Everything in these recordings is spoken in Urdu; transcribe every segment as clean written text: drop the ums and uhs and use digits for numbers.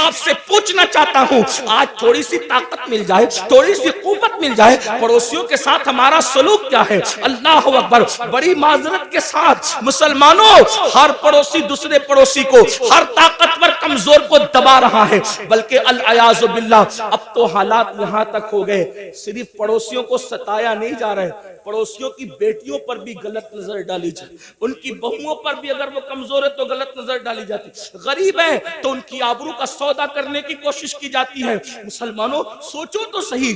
آپ سے پوچھنا چاہتا ہوں، آج تھوڑی سی طاقت مل جائے، تھوڑی سی قوت مل جائے، پڑوسیوں کے ساتھ ہمارا سلوک کیا ہے؟ اللہ اکبر، بڑی معذرت کے ساتھ مسلمانوں، ہر پڑوسی دوسرے پڑوسی کو، ہر طاقتور کمزور کو دبا رہا ہے، بلکہ العیاذ باللہ اب تو حالات یہاں تک ہو گئے، صرف پڑوسیوں کو ستایا نہیں جا رہا ہے، پڑوسیوں کی بیٹیوں پر بھی غلط نظر ڈالی جاتی، ان کی بہوؤں پر بھی اگر وہ کمزور ہے تو غلط نظر ڈالی جاتی، غریب ہے تو ان کی آبرو کا سودا کرنے کی کوشش کی جاتی ہے۔ مسلمانوں سوچو تو صحیح،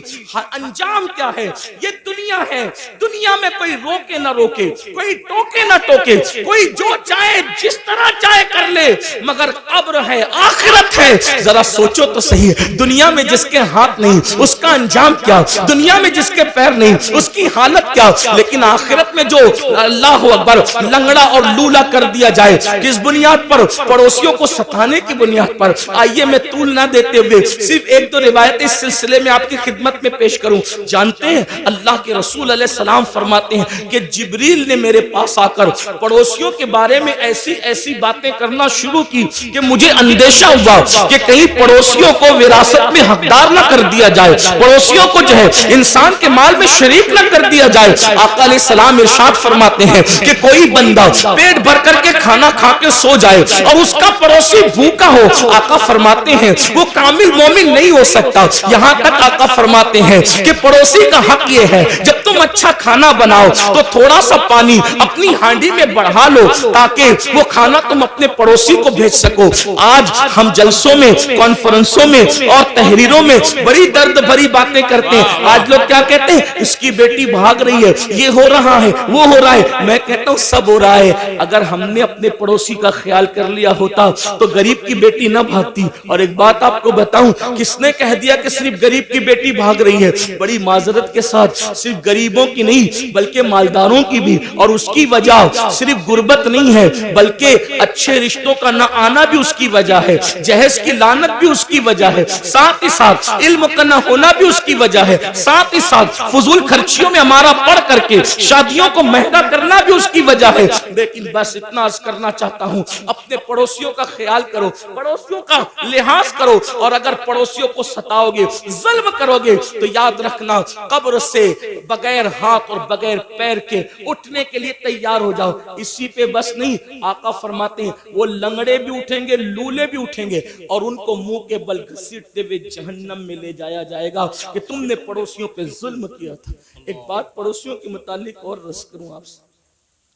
انجام کیا ہے؟ یہ دنیا ہے، دنیا میں کوئی روکے نہ روکے، کوئی ٹوکے نہ ٹوکے، کوئی جو چاہے جس طرح چاہے کر لے، مگر قبر ہے، آخرت ہے۔ ذرا سوچو تو صحیح، دنیا میں جس کے ہاتھ نہیں اس کا انجام کیا، دنیا میں جس کے پیر نہیں اس کی حالت کیا، لیکن آخرت میں جو اللہ اکبر لنگڑا اور لولا کر دیا جائے، کس بنیاد پر؟ پڑوسیوں کو ستانے کی بنیاد پر۔ آئیے میں طول نہ دیتے ہوئے صرف ایک دو روایت اس سلسلے میں آپ کی خدمت میں پیش کروں۔ جانتے ہیں اللہ کے رسول علیہ السلام فرماتے ہیں کہ جبریل نے میرے پاس آ کر پڑوسیوں کے بارے میں ایسی ایسی باتیں کرنا شروع کی کہ مجھے اندیشہ ہوا کہ کہیں پڑوسیوں کو وراثت میں حقدار نہ کر دیا جائے، پڑوسیوں کو جو ہے انسان کے مال میں شریک نہ کر دیا جائے۔ آقا علیہ السلام ارشاد فرماتے ہیں کہ کوئی بندہ پیٹ بھر کر کے کھانا کھا کے سو جائے اور اس کا پڑوسی بھوکا ہو، آقا فرماتے ہیں وہ کامل مومن نہیں ہو سکتا۔ یہاں تک آقا فرماتے ہیں کہ پڑوسی کا حق یہ ہے جب تم اچھا کھانا بناؤ تو تھوڑا سا پانی اپنی ہانڈی میں بڑھا لو تاکہ وہ کھانا تم اپنے پڑوسی کو بھیج سکو۔ آج ہم جلسوں میں، کانفرنسوں میں اور تحریروں میں بڑی درد بھری باتیں کرتے ہیں۔ آج لوگ کیا کہتے ہیں؟ اس کی بیٹی بھاگ رہی ہے، یہ ہو رہا ہے، وہ ہو رہا ہے۔ میں کہتا ہوں سب ہو رہا ہے، اگر ہم نے اپنے پڑوسی کا خیال کر لیا ہوتا تو غریب کی بیٹی نہ بھاگتی۔ اور ایک بات آپ کو بتاؤں، کس نے کہہ دیا کہ صرف غریب کی بیٹی بھاگ رہی ہے؟ بڑی معذرت کے ساتھ صرف غریبوں کی نہیں بلکہ مالداروں کی بھی، اور اس کی وجہ صرف غربت نہیں ہے بلکہ اچھے رشتوں کا نہ آنا بھی اس کی وجہ ہے، جہیز کی لعنت بھی اس کی وجہ ہے، ساتھ ہی ساتھ علم کا نہ ہونا بھی اس کی وجہ ہے، ساتھ ہی ساتھ فضول خرچیوں میں ہمارا پڑھ کر کے شادیوں کو مہنگا کرنا بھی اس کی وجہ ہے۔ لیکن بس اتنا عرض کرنا چاہتا ہوں، اپنے پڑوسیوں کا خیال کرو، پڑوسیوں کا لحاظ کرو، اور اگر پڑوسیوں کو ستاؤ گے، ظلم کرو گے تو یاد رکھنا قبر سے بغیر ہاتھ اور بغیر پیر کے اٹھنے کے لیے تیار ہو جاؤ۔ اسی پہ بس نہیں، آقا فرماتے ہیں وہ لنگڑے بھی اٹھیں گے، لولے بھی اٹھیں گے، اور ان کو منہ کے بل گھسیٹتے ہوئے جہنم میں لے جایا جائے گا کہ تم نے پڑوسیوں پہ ظلم کیا تھا۔ ایک بات پڑوسیوں کے متعلق اور رس کروں آپ سے،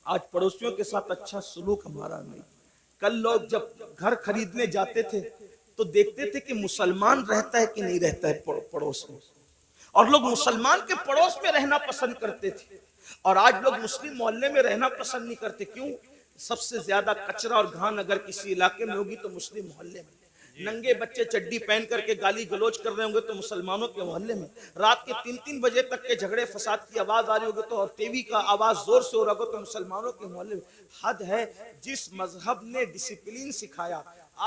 آج پڑوسیوں کے ساتھ اچھا سلوک ہمارا نہیں۔ کل لوگ جب گھر خریدنے جاتے تھے تو دیکھتے تھے کہ مسلمان رہتا ہے کہ نہیں رہتا ہے پڑوس میں، اور لوگ مسلمان کے پڑوس میں رہنا پسند کرتے تھے، اور آج لوگ مسلم محلے میں رہنا پسند نہیں کرتے۔ کیوں؟ سب سے زیادہ کچرا اور گھان اگر کسی علاقے میں ہوگی تو مسلم محلے میں، ننگے بچے چڈی پہن کر کے گالی گلوچ کر رہے ہوں گے تو مسلمانوں کے محلے میں، رات کے 3-3 بجے تک کے جھگڑے فساد کی آواز آ رہی ہوگی تو، اور ٹی وی کا آواز زور سے ہو رہا ہوگا تو مسلمانوں کے محلے میں۔ حد ہے، جس مذہب نے ڈسپلین سکھایا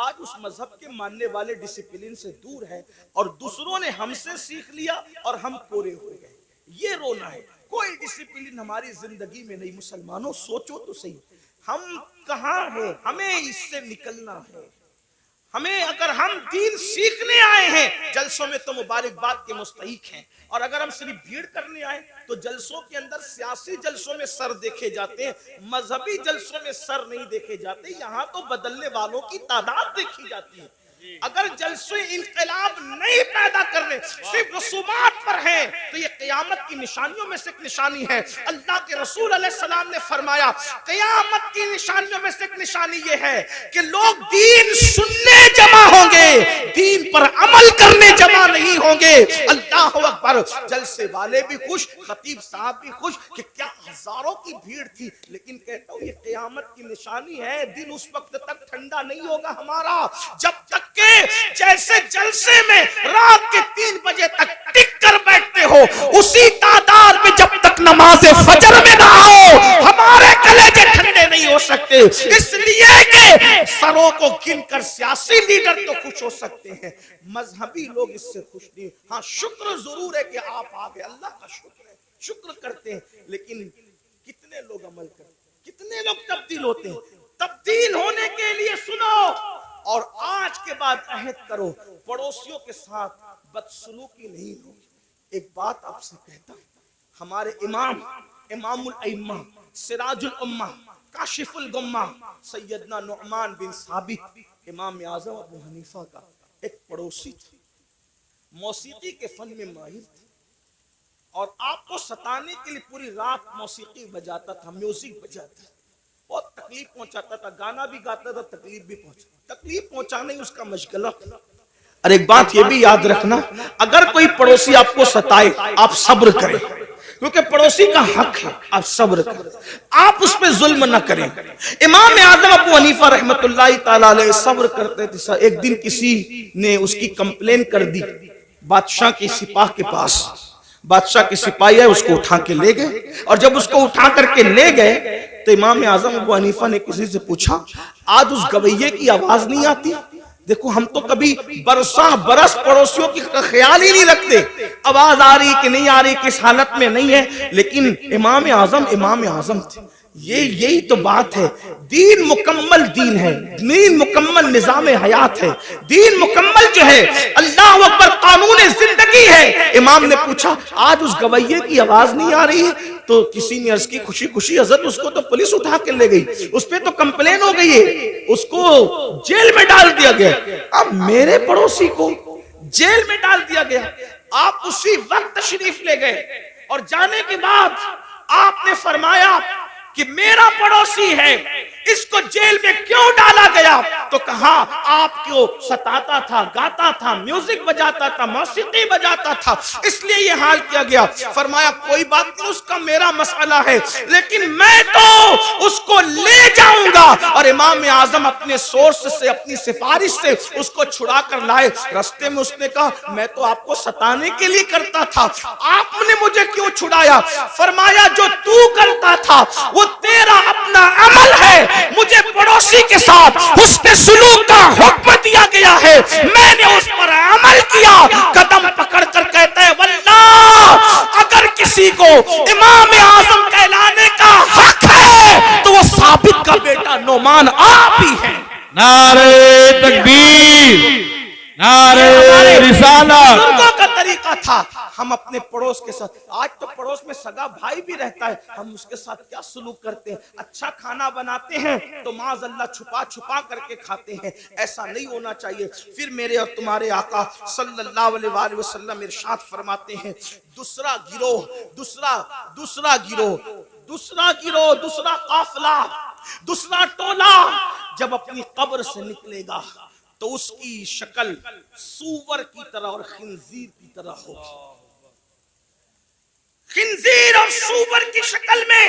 آج اس مذہب کے ماننے والے ڈسپلین سے دور ہیں، اور دوسروں نے ہم سے سیکھ لیا اور ہم پورے ہو گئے۔ یہ رونا ہے، کوئی ڈسپلین ہماری زندگی میں نہیں۔ مسلمانوں سوچو تو صحیح، ہم کہاں ہیں؟ ہمیں اس سے نکلنا ہے۔ ہمیں، اگر ہم دین سیکھنے آئے ہیں جلسوں میں تو مبارکباد کے مستحق ہیں، اور اگر ہم صرف بھیڑ کرنے آئے تو جلسوں کے اندر سیاسی جلسوں میں سر دیکھے جاتے ہیں، مذہبی جلسوں میں سر نہیں دیکھے جاتے۔ یہاں تو بدلنے والوں کی تعداد دیکھی جاتی ہے۔ اگر جلسے انقلاب نہیں پیدا کرنے، صرف رسومات پر ہیں، تو یہ قیامت کی نشانیوں میں سے ایک نشانی ہے۔ اللہ کے رسول علیہ السلام نے فرمایا قیامت کی نشانیوں میں سے ایک نشانی یہ ہے کہ لوگ دین سننے جمع ہوں گے، دین پر عمل کرنے جمع نہیں ہوں گے۔ اللہ اکبر، جلسے والے بھی خوش، خطیب صاحب بھی خوش کہ کیا ہزاروں کی بھیڑ تھی، لیکن کہتا ہوں یہ قیامت کی نشانی ہے۔ دن اس وقت تک ٹھنڈا نہیں ہوگا ہمارا جب تک کہ جیسے جلسے میں رات کے 3 بجے تک ٹک کر بیٹھتے ہو، اسی تعداد میں جب تک نماز فجر میں نہ آؤ ہمارے کلیجے ٹھنڈے نہیں ہو سکتے۔ اس لیے کہ سروں کو گن کر سیاسی لیڈر تو خوش ہو سکتے ہیں، مذہبی لوگ اس سے خوش نہیں۔ ہاں شکر ضرور ہے کہ آپ آگے، اللہ کا شکر ہے، شکر کرتے ہیں، لیکن کتنے لوگ عمل کرتے ہیں، کتنے لوگ تبدیل ہوتے ہیں؟ تبدیل ہونے کے لیے سنو، اور آج کے بعد عہد کرو پڑوسیوں کے ساتھ بدسلوکی نہیں ہوگی۔ ایک بات آپ سے کہتا ہوں، ہمارے امام الائمہ سراج الامہ کاشف الغمہ سیدنا نعمان بن ثابت امام اعظم ابو حنیفہ کا ایک پڑوسی تھا، موسیقی کے فن میں ماہر تھا، اور آپ کو ستانے کے لیے پوری رات موسیقی بجاتا تھا، میوزک بجاتا تھا، بہت تکلیف پہنچاتا تھا، گانا بھی گاتا تھا، تکلیف بھی پہنچاتا، تکلیف پہنچانا ہی اس کا مشغلہ تھا۔ اور ایک بات یہ بھی یاد رکھنا، اگر کوئی پڑوسی آپ کو ستائے آپ صبر کریں، کیونکہ پڑوسی کا حق ہے، آپ صبر کریں، آپ اس پہ ظلم نہ کریں۔ امام اعظم ابو حنیفہ رحمۃ اللہ تعالی علیہ صبر کرتے تھے۔ ایک دن کسی نے اس کی کمپلین کر دی بادشاہ کے سپاہ کے پاس، بادشاہ کے سپاہی ہے اس کو اٹھا کے لے گئے، اور جب اس کو اٹھا کر کے لے گئے تو امام اعظم ابو حنیفہ نے کسی سے پوچھا آج اس گویے کی آواز نہیں آتی؟ دیکھو ہم تو کبھی برساں برس پڑوسیوں کی خیال ہی نہیں رکھتے، آواز آ رہی کہ نہیں آ رہی، کس حالت میں نہیں ہے، لیکن امام اعظم تھے۔ یہی تو بات ہے، دین مکمل دین ہے، دین مکمل نظام حیات ہے، دین مکمل جو ہے اللہ اکبر قانون زندگی ہے۔ امام نے پوچھا آج اس گویے کی آواز نہیں آ رہی ہے، تو کسی نے عرض کی خوشی خوشی حضرت اس کو تو پولیس اٹھا کے لے گئی، اس پہ تو کمپلین ہو گئی ہے، اس کو جیل میں ڈال دیا گیا۔ اب میرے پڑوسی کو جیل میں ڈال دیا گیا، آپ اسی وقت تشریف لے گئے، اور جانے کے بعد آپ نے فرمایا کہ میرا پڑوسی ہے، اس کو جیل میں کیوں ڈالا گیا؟ تو کہا آپ کو ستاتا تھا، گاتا تھا، میوزک بجاتا تھا، موسیقی بجاتا تھا، اس لیے یہ حال کیا گیا۔ فرمایا کوئی بات نہیں، اس کا میرا مسئلہ ہے، لیکن میں تو اس کو لے جاؤں گا۔ اور امام اعظم اپنے سورس سے، اپنی سفارش سے اس کو چھڑا کر لائے۔ رستے میں اس نے کہا میں تو آپ کو ستانے کے لیے کرتا تھا، آپ نے مجھے کیوں چھڑایا؟ فرمایا جو تو کرتا تھا وہ تیرا اپنا عمل ہے، مجھے پڑوسی کے ساتھ حسن سلوک کا حکم دیا گیا ہے، میں نے اس پر عمل کیا۔ قدم پکڑ کر کہتا ہے واللہ اگر کسی کو امام اعظم کہلانے کا حق ہے تو وہ ثابت کا بیٹا نعمان آپ ہی ہے۔ نعرہ تکبیر، نعرہ رسالت۔ بزرگوں کا طریقہ تھا، ہم اپنے پڑوس کے ساتھ، آج تو پڑوس میں سگا بھائی بھی رہتا ہے، ہم اس کے ساتھ کیا سلوک کرتے ہیں؟ اچھا کھانا بناتے ہیں تو معاذ اللہ چھپا چھپا کر کے کھاتے ہیں، ایسا نہیں ہونا چاہیے۔ پھر میرے اور تمہارے آقا صلی اللہ علیہ وآلہ وسلم ارشاد فرماتے ہیں دوسرا گروہ، دوسرا قافلہ، دوسرا ٹولہ جب اپنی قبر سے نکلے گا تو اس کی شکل سور کی طرح اور خنزیر کی طرح ہوگی، خنزیر اور سور کی شکل میں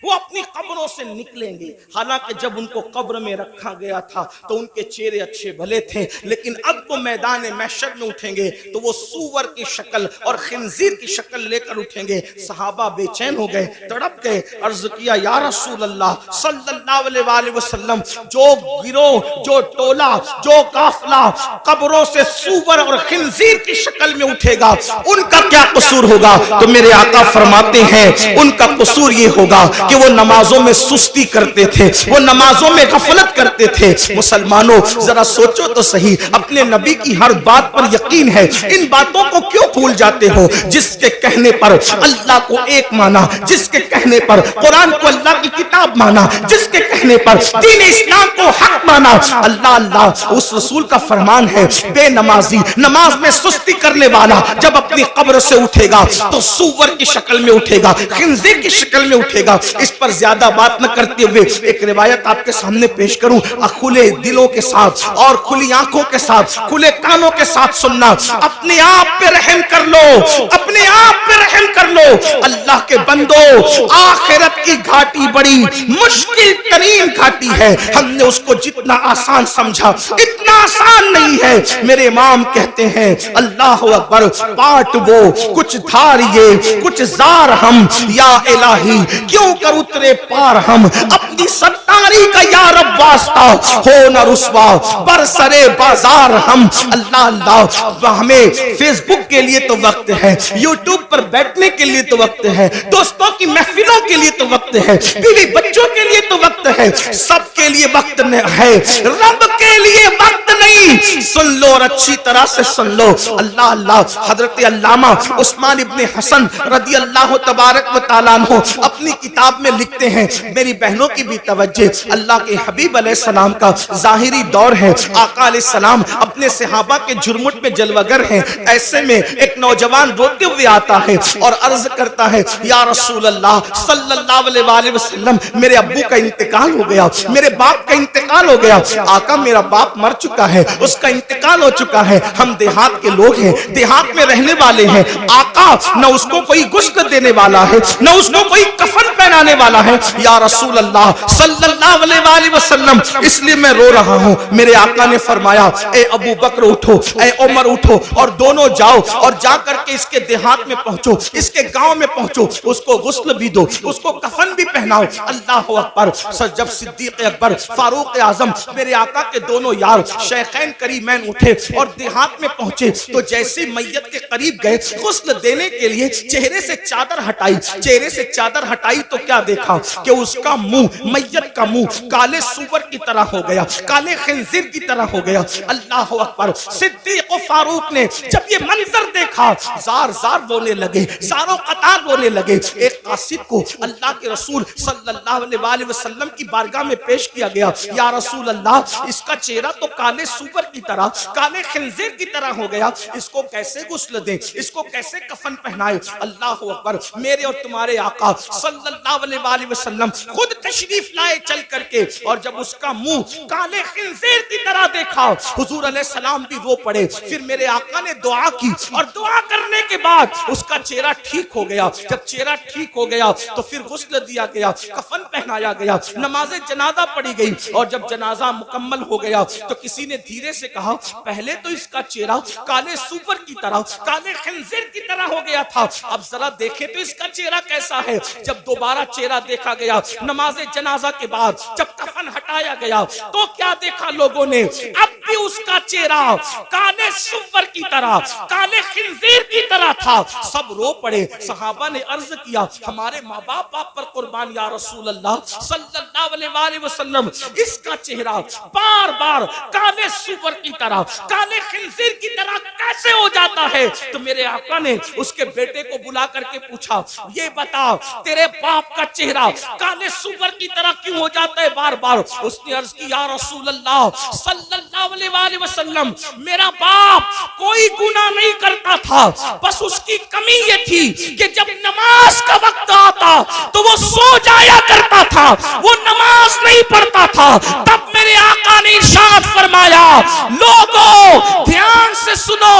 وہ اپنی قبروں سے نکلیں گے۔ حالانکہ جب ان کو قبر میں رکھا گیا تھا تو ان کے چہرے اچھے بھلے تھے، لیکن اب وہ میدان محشر میں اٹھیں گے تو وہ سور کی شکل اور خنزیر کی شکل لے کر اٹھیں گے۔ صحابہ بے چین ہو گئے، تڑپ گئے، عرض کیا یا رسول اللہ صلی اللہ علیہ وآلہ وسلم، جو گروہ، جو ٹولہ، جو قافلہ قبروں سے سور اور خنزیر کی شکل میں اٹھے گا ان کا کیا قصور ہوگا؟ تو میرے آقا فرماتے ہیں ان کا قصور یہ ہوگا کہ وہ نمازوں میں سستی کرتے تھے، وہ نمازوں میں غفلت کرتے تھے۔ مسلمانوں ذرا سوچو تو صحیح، اپنے نبی کی ہر بات پر یقین ہے، ان باتوں کو کیوں بھول جاتے ہو؟ جس کے کہنے پر اللہ کو ایک مانا، جس کے کہنے پر قرآن کو اللہ کی کتاب مانا، جس کے کہنے پر دین اسلام کو حق مانا، اللہ اس رسول کا فرمان ہے بے نمازی، نماز میں سستی کرنے والا جب اپنی قبر سے اٹھے گا تو سور کی شکل میں اٹھے گا، خنزیر کی شکل میں اٹھے گا۔ اس پر زیادہ بات نہ کرتے ہوئے ایک روایت آپ کے سامنے پیش کروں، کھلے دلوں کے ساتھ اور کھلی آنکھوں کے ساتھ، کھلے کانوں کے ساتھ سننا۔ اپنے آپ پہ رحم کر لو، اپنے آپ پہ رحم کر لو، اللہ کے بندو، آخرت کی گھاٹی بڑی مشکل ترین گھاٹی ہے، ہم نے اس کو جتنا آسان سمجھا اتنا آسان نہیں ہے۔ ہے میرے امام کہتے ہیں اللہ اکبر پاٹ وہ کچھ دھاریے کچھ زار ہم یا الہی کیوں کر اترے پار ہم اپنی ستاری کا یا رب واسطہ ہو نہ رسوا برسرے بازار ہم اللہ اللہ ہمیں فیس بک کے لیے تو وقت ہے یوٹیوب پر بیٹھنے کے لیے تو وقت ہے دوستوں کی محفلوں کے لیے تو وقت ہے بیوی بچوں کے لیے تو وقت ہے سب کے لیے وقت ہے رب کے لیے وقت نہیں سن لو اور اچھی طرح سے سن لو اللہ اللہ حضرت علامہ عثمان ابن حسن رضی اللہ تبارک و تعالیٰ عنہ اپنی کتاب میں لکھتے ہیں میری بہنوں کی بھی توجہ اللہ کے حبیب علیہ السلام کا ظاہری دور ہے آقا علیہ السلام اپنے صحابہ کے جرمٹ میں جلوگر ہیں ایسے میں ایک نوجوان روتے ہوئے آتا ہے اور عرض کرتا ہے یا رسول اللہ صلی اللہ علیہ وآلہ وسلم میرے ابو کا انتقال ہو گیا میرے باپ کا انتقال ہو گیا آقا میرا باپ مر چکا ہے اس کا انتقال ہو چکا ہے ہم دیہات کے لوگ ہیں دیہات میں رہنے والے ہیں آقا نہ اس کو کوئی غسل دینے والا ہے نہ اس کو کوئی کفن پہنانے والا ہے یا رسول اللہ صلی اللہ علیہ وآلہ وسلم اس لیے میں رو رہا ہوں میرے آقا نے فرمایا اے ابو بکر اٹھو اے عمر اٹھو اور دونوں جاؤ اور جا کر کے اس کے دیہات میں پہنچو اس کے گاؤں میں پہنچو اس کو غسل بھی دو اس کو کفن بھی پہناؤ اللہ اکبر جب صدیق اکبر فاروق اعظم میرے آقا کے دونوں یار شیخین کریمین اٹھے اور دیہات میں پہنچے تو جیسے میت کے قریب گئے غسل دینے کے لیے چہرے سے چادر ہٹائی چہرے سے چادر ہٹائی تو کیا دیکھا کہ اس کا منہ میت کا منہ کالے سور کی طرح ہو گیا کالے خنزیر کی طرح ہو گیا اللہ اکبر صدیق و فاروق نے جب یہ منظر دیکھا زار زار رونے لگے زاروں قطار رونے لگے ایک قاصد کو اللہ کے رسول صلی اللہ علیہ وآلہ وسلم کی بارگاہ میں پیش کیا گیا یا رسول اللہ اس کا چہرہ تو کالے سور کی طرح کالے خنزیر کی طرح ہو گیا اس کو کیسے غسل دیں اس کو کیسے کفن پہنائے اللہ اکبر میرے اور تمہارے آقا صلی اللہ علیہ وآلہ وسلم خود تشریف لائے چل کر کے اور جب اس کا منہ کالے خنزیر کی طرح دیکھا حضور علیہ السلام بھی رو پڑے پھر میرے آقا نے دعا کی اور دعا کرنے کے بعد اس کا چہرہ ٹھیک ہو گیا جب چہرہ ٹھیک ہو گیا تو پھر غسل دیا گیا کفن پہنایا گیا نماز جنازہ پڑھی گئی اور جب جنازہ مکمل ہو گیا تو کسی نے دھیرے سے کہا پہلے تو اس کا چہرہ کالے سور کی طرح کالے خنزیر کی طرح ہو گیا تھا اب ذرا دیکھیں تو اس کا چہرہ کیسا ہے جب دوبارہ چہرہ دیکھا گیا نماز جنازہ کے بعد جب کفن ہٹایا گیا تو کیا دیکھا لوگوں نے اب بھی اس کا چہرہ کالے سور کی طرح کالے خنزیر کی طرح تھا سب رو پڑے صحابہ نے عرض کیا ہمارے ماں باپ آپ پر قربان یا رسول اللہ صلی اللہ علیہ وآلہ وسلم اس کا چہرہ بار بار کالے سور کی طرح کالے خنزیر کی طرح کیسے ہو جاتا ہے تو میرے آقا نے اس کے بیٹے کو بلا کر کے پوچھا یہ بتا تیرے باپ کا چہرہ کالے سور کی طرح کیوں ہو جاتا ہے بار بار اس نے عرض کی یا رسول اللہ صلی اللہ علیہ وآلہ وسلم میرا باپ کوئی گناہ نہیں کرتا تھا بس اس کی کمی یہ تھی کہ جب نماز کا وقت آتا تو وہ سو جایا کرتا تھا وہ نماز نہیں پڑھتا تھا تب میرے آقا نے ارشاد فرمایا لوگوں دھیان سے سنو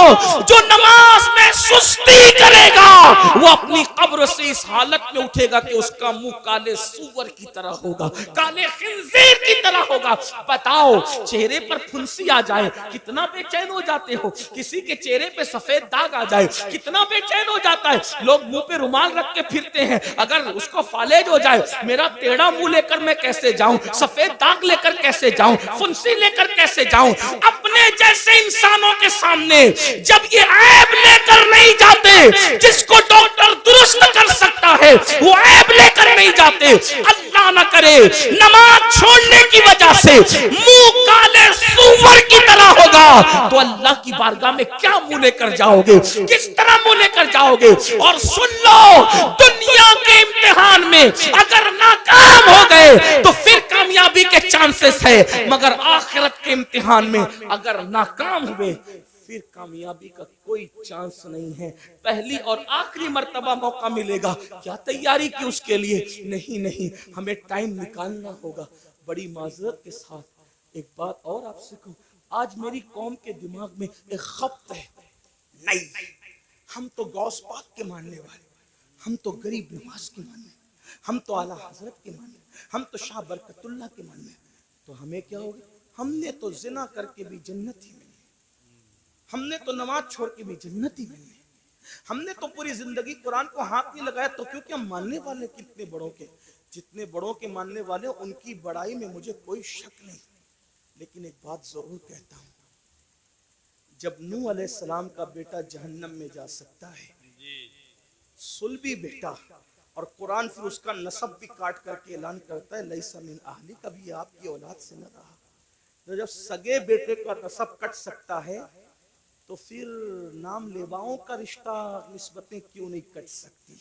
جو نماز میں سستی کرے گا وہ اپنی قبر سے اس حالت میں اٹھے گا کہ اس کا منہ کالے سور کی طرح ہوگا کالے خنزیر کی طرح ہوگا بتاؤ چہرے پر پھنسی آ جائے کتنا بے چین ہو جاتے ہو کسی کے چہرے پہ سفید داغ آ جائے کتنا بے چین ہو جاتا ہے لوگ منہ پہ رومال رکھ کے پھرتے ہیں اگر اس کو فالج ہو جائے میرا ٹیڑھا منہ لے کر میں کیسے جاؤں سفید داغ لے کر کیسے جاؤں پھنسی لے کر کیسے جاؤں اپنے جیسے انسانوں کے سامنے جب یہ عیب لے کر نہیں جاتے جس کو ڈاکٹر درست کر سکتا ہے وہ عیب لے کر نہیں جاتے اللہ نہ کرے نماز چھوڑنے کی وجہ سے منہ کالے سور کی طرح ہوگا تو اللہ کی بارگاہ میں کیا منہ لے کر جاؤ گے کس طرح منہ لے کر جاؤ گے اور سن لو دنیا کے امتحان میں اگر ناکام ہو گئے تو پھر کامیابی کے چانسز ہے مگر آخرت کے امتحان میں اگر ناکام ہوئے پھر کامیابی کا کوئی چانس نہیں ہے پہلی اور آخری مرتبہ موقع ملے گا کیا تیاری کی اس کے لیے نہیں ہمیں ٹائم نکالنا ہوگا بڑی معذرت کے ساتھ ایک بات اور آپ سے کہوں آج میری قوم کے دماغ میں ایک خبط ہے نہیں ہم تو غوث پاک کے ماننے والے ہم تو غریب نواز کے ماننے ہم تو اعلیٰ حضرت کے ماننے ہم تو شاہ برکت اللہ کے ماننے تو ہمیں کیا ہوگا ہم نے تو زنا کر کے بھی جنت ہی ملی ہم نے تو نماز چھوڑ کے بھی جنتی بننے، ہم نے تو پوری زندگی قرآن کو ہاتھ نہیں لگایا، تو کیونکہ ہم ماننے والے کتنے بڑوں کے، جتنے بڑوں کے ماننے والے ان کی بڑائی میں مجھے کوئی شک نہیں، لیکن ایک بات ضرور کہتا ہوں، جب نوح علیہ السلام کا بیٹا جہنم میں جا سکتا ہے، صلبی بیٹا، اور قرآن پھر اس کا نسب بھی کاٹ کر کے اعلان کرتا ہے لیسا من اہلی، کبھی آپ کی اولاد سے نہ رہا، تو جب سگے بیٹے کا نسب کٹ سکتا ہے تو پھر نام لیواؤں کا رشتہ نسبتیں کیوں نہیں کٹ سکتی؟